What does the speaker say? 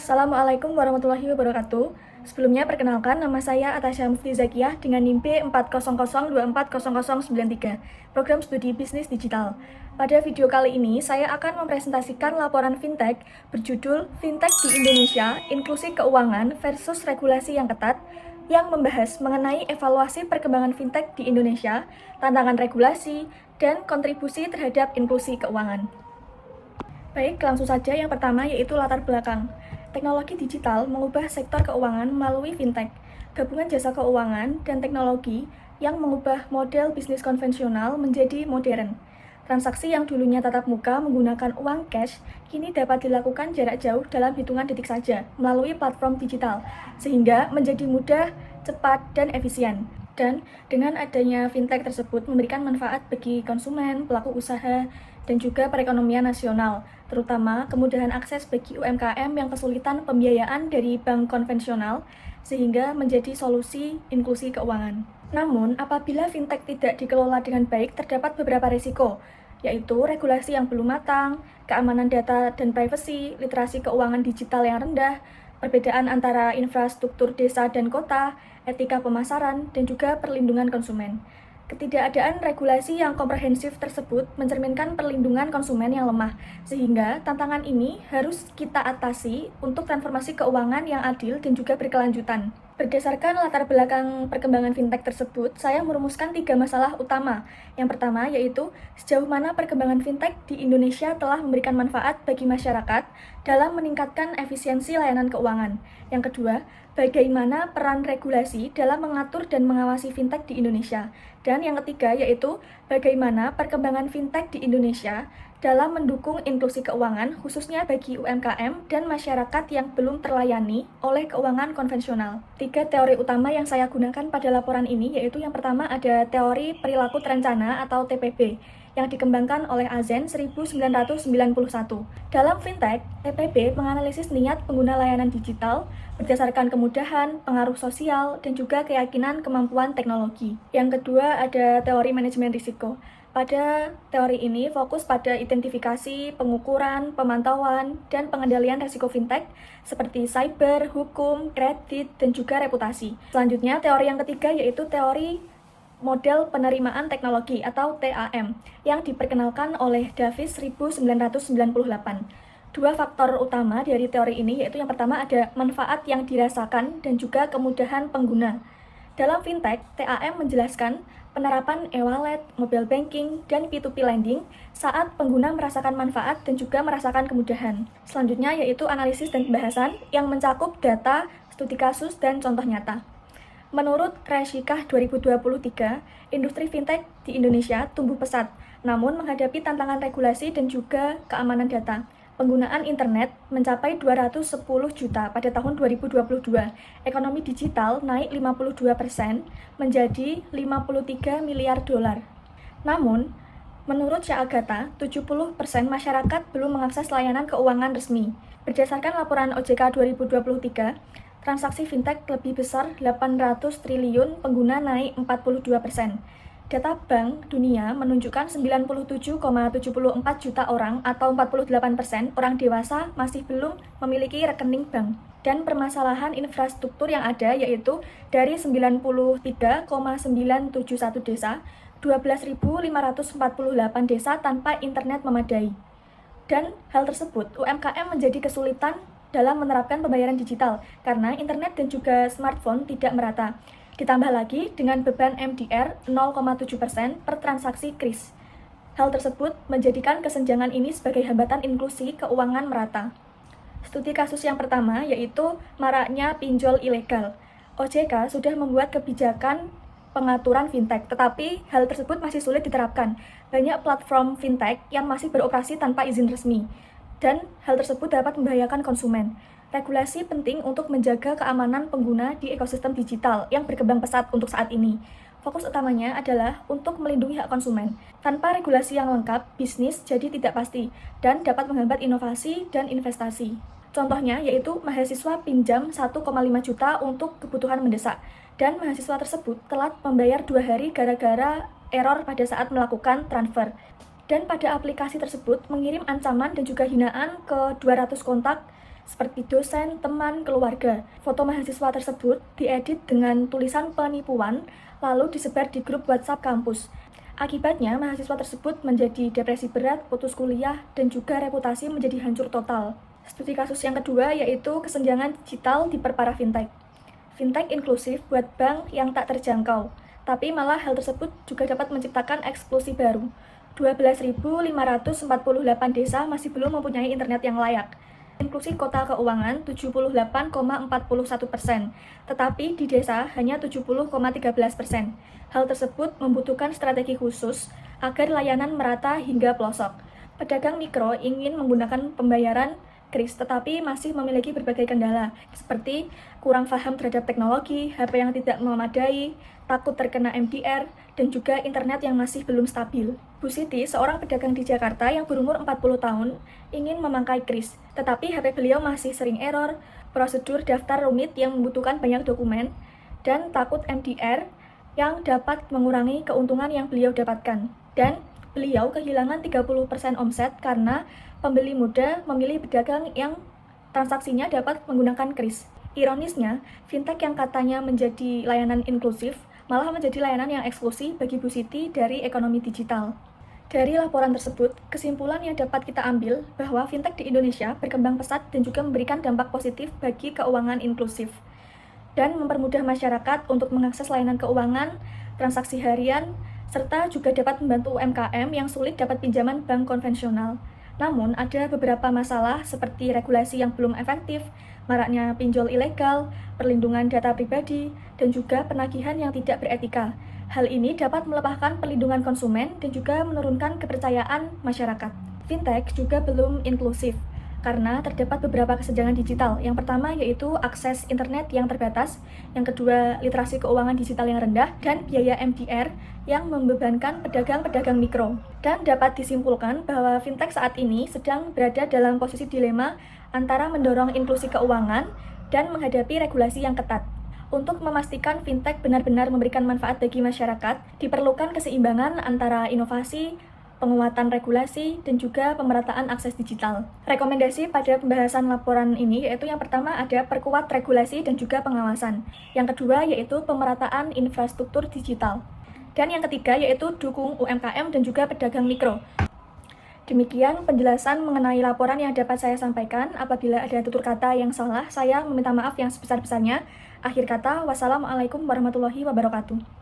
Assalamualaikum warahmatullahi wabarakatuh. Sebelumnya perkenalkan, nama saya Atasya Mufti Zakiyah dengan NIM 400240093, Program Studi Bisnis Digital. Pada video kali ini, saya akan mempresentasikan laporan fintech berjudul Fintech di Indonesia, Inklusi Keuangan versus Regulasi yang Ketat, yang membahas mengenai evaluasi perkembangan fintech di Indonesia, tantangan regulasi, dan kontribusi terhadap inklusi keuangan. Baik, langsung saja yang pertama yaitu latar belakang. Teknologi digital mengubah sektor keuangan melalui fintech, gabungan jasa keuangan dan teknologi yang mengubah model bisnis konvensional menjadi modern. Transaksi yang dulunya tatap muka menggunakan uang cash, kini dapat dilakukan jarak jauh dalam hitungan detik saja melalui platform digital, sehingga menjadi mudah, cepat, dan efisien. Dan dengan adanya fintech tersebut memberikan manfaat bagi konsumen, pelaku usaha, dan juga perekonomian nasional, terutama kemudahan akses bagi UMKM yang kesulitan pembiayaan dari bank konvensional, sehingga menjadi solusi inklusi keuangan. Namun, apabila fintech tidak dikelola dengan baik, terdapat beberapa risiko, yaitu regulasi yang belum matang, keamanan data dan privasi, literasi keuangan digital yang rendah, perbedaan antara infrastruktur desa dan kota, etika pemasaran, dan juga perlindungan konsumen. Ketidakadaan regulasi yang komprehensif tersebut mencerminkan perlindungan konsumen yang lemah, sehingga tantangan ini harus kita atasi untuk transformasi keuangan yang adil dan juga berkelanjutan. Berdasarkan latar belakang perkembangan fintech tersebut, saya merumuskan 3 masalah utama. Yang pertama yaitu sejauh mana perkembangan fintech di Indonesia telah memberikan manfaat bagi masyarakat dalam meningkatkan efisiensi layanan keuangan. Yang kedua, bagaimana peran regulasi dalam mengatur dan mengawasi fintech di Indonesia. Dan yang ketiga yaitu bagaimana perkembangan fintech di Indonesia dalam mendukung inklusi keuangan khususnya bagi UMKM dan masyarakat yang belum terlayani oleh keuangan konvensional. 3 teori utama yang saya gunakan pada laporan ini yaitu yang pertama ada teori perilaku terencana atau TPB yang dikembangkan oleh Azen 1991. Dalam fintech, TPB menganalisis niat pengguna layanan digital berdasarkan kemudahan, pengaruh sosial, dan juga keyakinan kemampuan teknologi. Yang kedua ada teori manajemen risiko. Pada teori ini fokus pada identifikasi, pengukuran, pemantauan, dan pengendalian risiko fintech seperti cyber, hukum, kredit, dan juga reputasi. Selanjutnya, teori yang ketiga yaitu teori model penerimaan teknologi atau TAM yang diperkenalkan oleh Davis 1998. Dua faktor utama dari teori ini yaitu yang pertama ada manfaat yang dirasakan dan juga kemudahan pengguna. Dalam fintech, TAM menjelaskan penerapan e-wallet, mobile banking, dan P2P lending saat pengguna merasakan manfaat dan juga merasakan kemudahan. Selanjutnya yaitu analisis dan pembahasan yang mencakup data, studi kasus, dan contoh nyata. Menurut Rashikah 2023, industri fintech di Indonesia tumbuh pesat, namun menghadapi tantangan regulasi dan juga keamanan data. Penggunaan internet mencapai 210 juta pada tahun 2022. Ekonomi digital naik 52% menjadi 53 miliar dolar. Namun, menurut Syahagata, 70% masyarakat belum mengakses layanan keuangan resmi. Berdasarkan laporan OJK 2023, transaksi fintech lebih besar 800 triliun, pengguna naik 42%. Data Bank Dunia menunjukkan 97,74 juta orang atau 48% orang dewasa masih belum memiliki rekening bank. Dan permasalahan infrastruktur yang ada yaitu dari 93,971 desa, 12.548 desa tanpa internet memadai. Dan hal tersebut, UMKM menjadi kesulitan dalam menerapkan pembayaran digital karena internet dan juga smartphone tidak merata. Ditambah lagi dengan beban MDR 0,7% per transaksi kris. Hal tersebut menjadikan kesenjangan ini sebagai hambatan inklusi keuangan merata. Studi kasus yang pertama yaitu maraknya pinjol ilegal. OJK sudah membuat kebijakan pengaturan fintech, tetapi hal tersebut masih sulit diterapkan. Banyak platform fintech yang masih beroperasi tanpa izin resmi, dan hal tersebut dapat membahayakan konsumen. Regulasi penting untuk menjaga keamanan pengguna di ekosistem digital yang berkembang pesat untuk saat ini. Fokus utamanya adalah untuk melindungi hak konsumen. Tanpa regulasi yang lengkap, bisnis jadi tidak pasti dan dapat menghambat inovasi dan investasi. Contohnya yaitu mahasiswa pinjam 1,5 juta untuk kebutuhan mendesak, dan mahasiswa tersebut telat membayar 2 hari gara-gara error pada saat melakukan transfer. Dan pada aplikasi tersebut mengirim ancaman dan juga hinaan ke 200 kontak seperti dosen, teman, keluarga. Foto mahasiswa tersebut diedit dengan tulisan penipuan, lalu disebar di grup WhatsApp kampus. Akibatnya, mahasiswa tersebut menjadi depresi berat, putus kuliah, dan juga reputasi menjadi hancur total. Studi kasus yang kedua yaitu kesenjangan digital diperparah fintech. Fintech inklusif buat bank yang tak terjangkau, tapi malah hal tersebut juga dapat menciptakan eksklusi baru. 12.548 desa masih belum mempunyai internet yang layak. Inklusi kota keuangan 78,41%, tetapi di desa hanya 70,13%. Hal tersebut membutuhkan strategi khusus agar layanan merata hingga pelosok. Pedagang mikro ingin menggunakan pembayaran kris, tetapi masih memiliki berbagai kendala, seperti kurang paham terhadap teknologi, HP yang tidak memadai, takut terkena MDR, dan juga internet yang masih belum stabil. Bu Siti, seorang pedagang di Jakarta yang berumur 40 tahun, ingin memangkai kris, tetapi HP beliau masih sering error, prosedur daftar rumit yang membutuhkan banyak dokumen, dan takut MDR yang dapat mengurangi keuntungan yang beliau dapatkan. Dan beliau kehilangan 30% omset karena pembeli muda memilih pedagang yang transaksinya dapat menggunakan kris. Ironisnya, fintech yang katanya menjadi layanan inklusif malah menjadi layanan yang eksklusif bagi Bu Siti dari ekonomi digital. Dari laporan tersebut, kesimpulan yang dapat kita ambil bahwa fintech di Indonesia berkembang pesat dan juga memberikan dampak positif bagi keuangan inklusif dan mempermudah masyarakat untuk mengakses layanan keuangan, transaksi harian, serta juga dapat membantu UMKM yang sulit dapat pinjaman bank konvensional. Namun, ada beberapa masalah seperti regulasi yang belum efektif, maraknya pinjol ilegal, perlindungan data pribadi, dan juga penagihan yang tidak beretika. Hal ini dapat melemahkan perlindungan konsumen dan juga menurunkan kepercayaan masyarakat. Fintech juga belum inklusif, karena terdapat beberapa kesenjangan digital. Yang pertama yaitu akses internet yang terbatas, yang kedua literasi keuangan digital yang rendah, dan biaya MDR yang membebankan pedagang-pedagang mikro. Dan dapat disimpulkan bahwa fintech saat ini sedang berada dalam posisi dilema antara mendorong inklusi keuangan dan menghadapi regulasi yang ketat. Untuk memastikan fintech benar-benar memberikan manfaat bagi masyarakat, diperlukan keseimbangan antara inovasi, penguatan regulasi, dan juga pemerataan akses digital. Rekomendasi pada pembahasan laporan ini yaitu yang pertama ada perkuat regulasi dan juga pengawasan. Yang kedua yaitu pemerataan infrastruktur digital. Dan yang ketiga yaitu dukung UMKM dan juga pedagang mikro. Demikian penjelasan mengenai laporan yang dapat saya sampaikan. Apabila ada tutur kata yang salah, saya meminta maaf yang sebesar-besarnya. Akhir kata, wassalamualaikum warahmatullahi wabarakatuh.